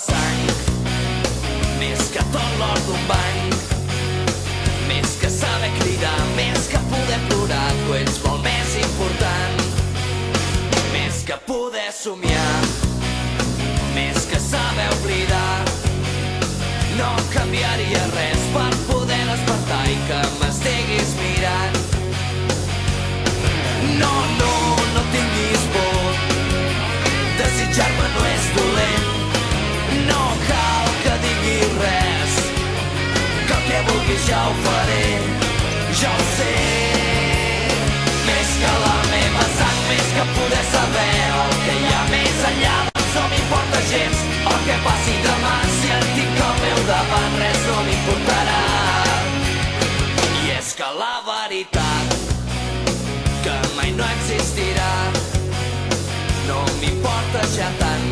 sang, més que tot l'or d'un banc, més que saber cridar, més que poder plorar, tu ets molt més important, més que poder somiar, més que saber oblidar. No canviaria res per poder despertar i que m'estiguis mirant. No, no, no tinguis por, desitjar-me no és dolent, no cal que diguis res, que el que vulguis ja ho faré, ja ho sé. Més que la meva sang, més que poder saber el que hi ha més enllà, doncs no m'importa gens el que passi demà, si et tinc al meu davant res no m'importarà. I és que la veritat que mai no existirà no m'importa ja tant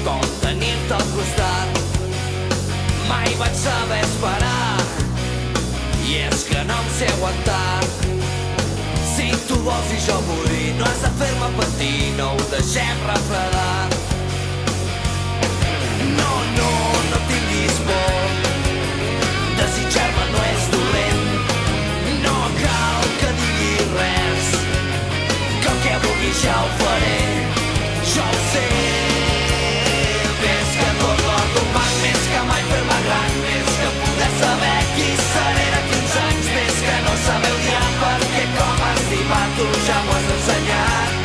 com tenir-te al costat. Mai vaig saber esperar i és que no em sé aguantar. Si tu vols i jo vull, no has de fer-me patir, no ho deixem refredar. No, no, no tinguis por, desitjar-me no és dolent, no cal que diguis res, que el que vulguis ja ho faré, ja ho sé. Més que tot l'or d'un banc, més que mai fer-me gran, més que poder saber qui seré d'aquí uns anys, més que no saber odiar perquè com estimar tu ja m'ho has ensenyat.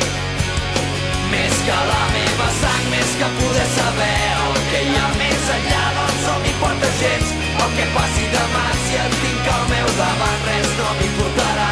Més que la meva sang, més que poder saber el que hi ha més enllà, doncs no m'importa gens el que passi demà, si et tinc al meu davant res no m'importarà.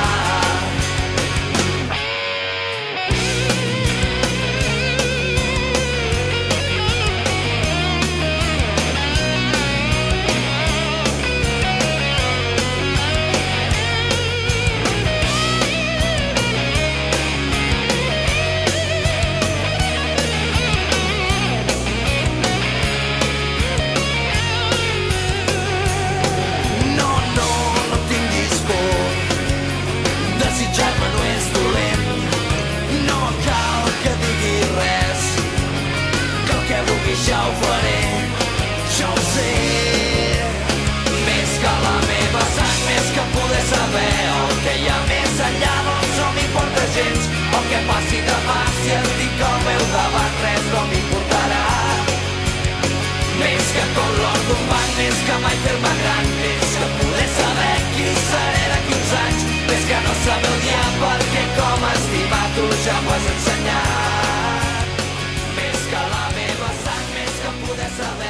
Desitjar-me no és dolent, no cal que diguis res, que el que vulguis ja ho faré, ja ho sé. Més que la meva sang, més que poder saber el que hi ha més enllà, doncs no m'importa gens el que passi demà, si et tinc al meu davant res no m'importarà. Més que tot l'or d'un banc, més que mai fer-me gran, més que poder saber qui seré d'aquí uns anys, més que no saber odiar perquè com estimar tu ja m'ho has ensenyat. Més que la meva sang, més que poder saber